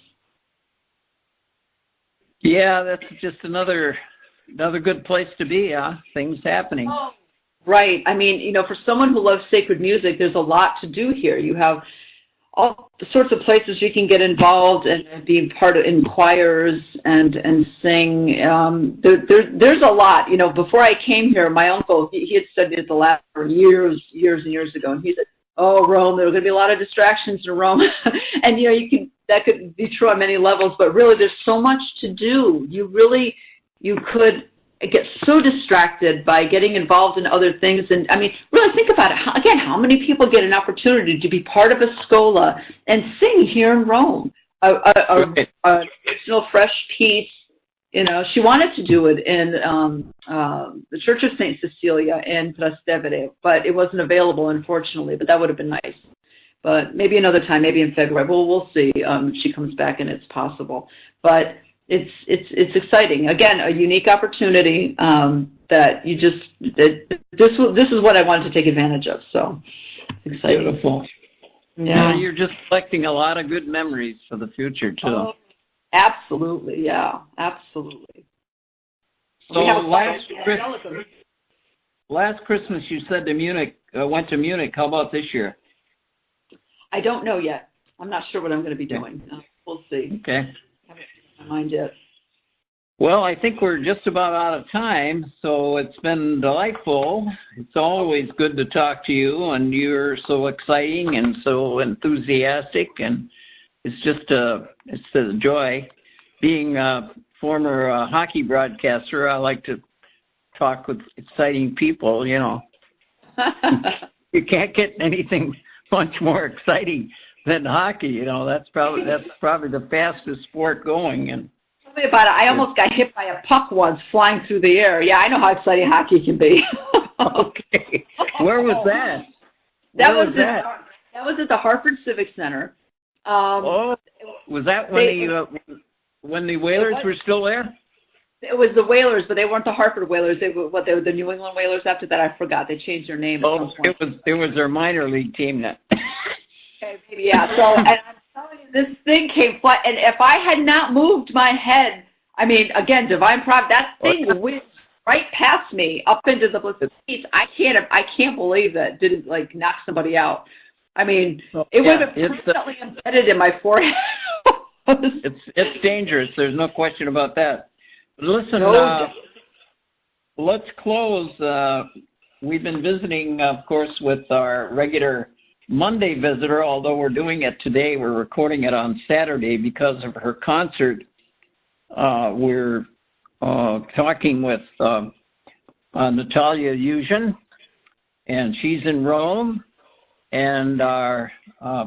Yeah, that's just another good place to be, things happening. Oh, right. I mean, for someone who loves sacred music, there's a lot to do here. You have all sorts of places you can get involved and be part of in choirs and sing. There's a lot. Before I came here, my uncle, he had studied at the lab for years and years ago, and he said, Rome, there are going to be a lot of distractions in Rome. And, that could be true on many levels, but really there's so much to do. You could get so distracted by getting involved in other things. And, I mean, really think about it. Again, how many people get an opportunity to be part of a scola and sing here in Rome? An original fresh piece. She wanted to do it in the Church of St. Cecilia in Trastevere, but it wasn't available, unfortunately, but that would have been nice. But maybe another time, maybe in February. We'll see if she comes back and it's possible. But it's exciting. Again, a unique opportunity that this is what I wanted to take advantage of. So it's exciting. Beautiful. Yeah, you're just collecting a lot of good memories for the future too. Oh, absolutely, yeah, absolutely. So last Christmas you said went to Munich. How about this year? I don't know yet. I'm not sure what I'm going to be doing. We'll see. Okay. I haven't made my mind yet. Well, I think we're just about out of time, so it's been delightful. It's always good to talk to you, and you're so exciting and so enthusiastic, and it's just a joy. Being a former hockey broadcaster, I like to talk with exciting people, You can't get anything much more exciting than hockey, That's probably the fastest sport going. And tell me about it. I almost got hit by a puck once flying through the air. Yeah, I know how exciting hockey can be. Okay. Where was that? That was at the Hartford Civic Center. Was that when the Whalers were still there? It was the Whalers, but they weren't the Hartford Whalers. They were the New England Whalers. After that, I forgot. They changed their name. It was their minor league team then. Okay, maybe, yeah. So, and I'm telling you, this thing came fly, and if I had not moved my head, I mean, again, divine prop, that thing went right past me up into the blissful seats. I can't believe that didn't knock somebody out. I mean, it would have permanently embedded in my forehead. It's dangerous. There's no question about that. Listen, let's close. We've been visiting, of course, with our regular Monday visitor, although we're doing it today. We're recording it on Saturday because of her concert. We're talking with Natalia Eugen, and she's in Rome. And our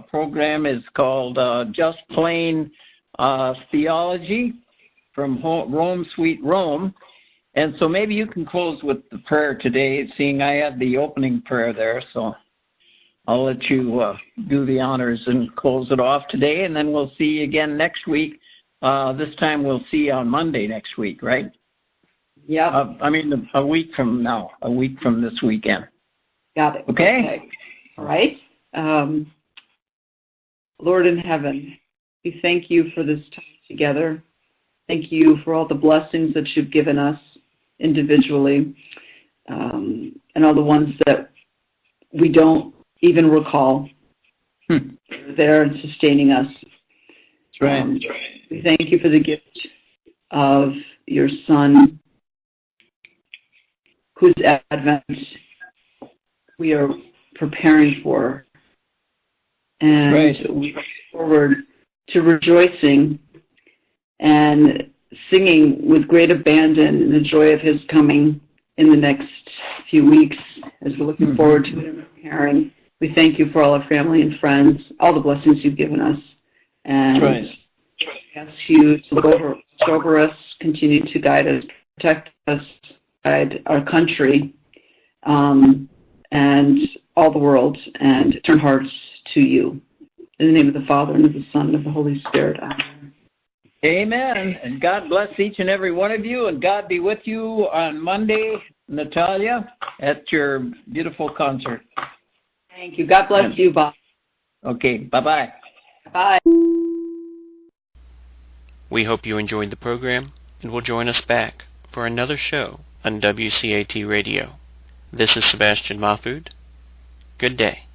program is called Just Plain Theology, from Rome, Sweet Rome. And so maybe you can close with the prayer today, seeing I had the opening prayer there. So I'll let you do the honors and close it off today, and then we'll see you again next week. This time we'll see you on Monday next week, right? Yeah. A week from now, a week from this weekend. Got it. Okay. All right. Lord in heaven, we thank you for this time together. Thank you for all the blessings that you've given us individually, and all the ones that we don't even recall. They're there and sustaining us. That's right. We thank you for the gift of your Son, whose advent we are preparing for. And we look forward to rejoicing and singing with great abandon in the joy of his coming in the next few weeks as we're looking forward to it and preparing. We thank you for all our family and friends, all the blessings you've given us. And ask you to look over us, continue to guide us, protect us, guide our country, and all the world, and turn hearts to you. In the name of the Father, and of the Son, and of the Holy Spirit. Amen. Amen. And God bless each and every one of you, and God be with you on Monday, Natalia, at your beautiful concert. Thank you. God bless you, Bob. Okay, bye-bye. Bye. We hope you enjoyed the program and will join us back for another show on WCAT Radio. This is Sebastian Mahfood. Good day.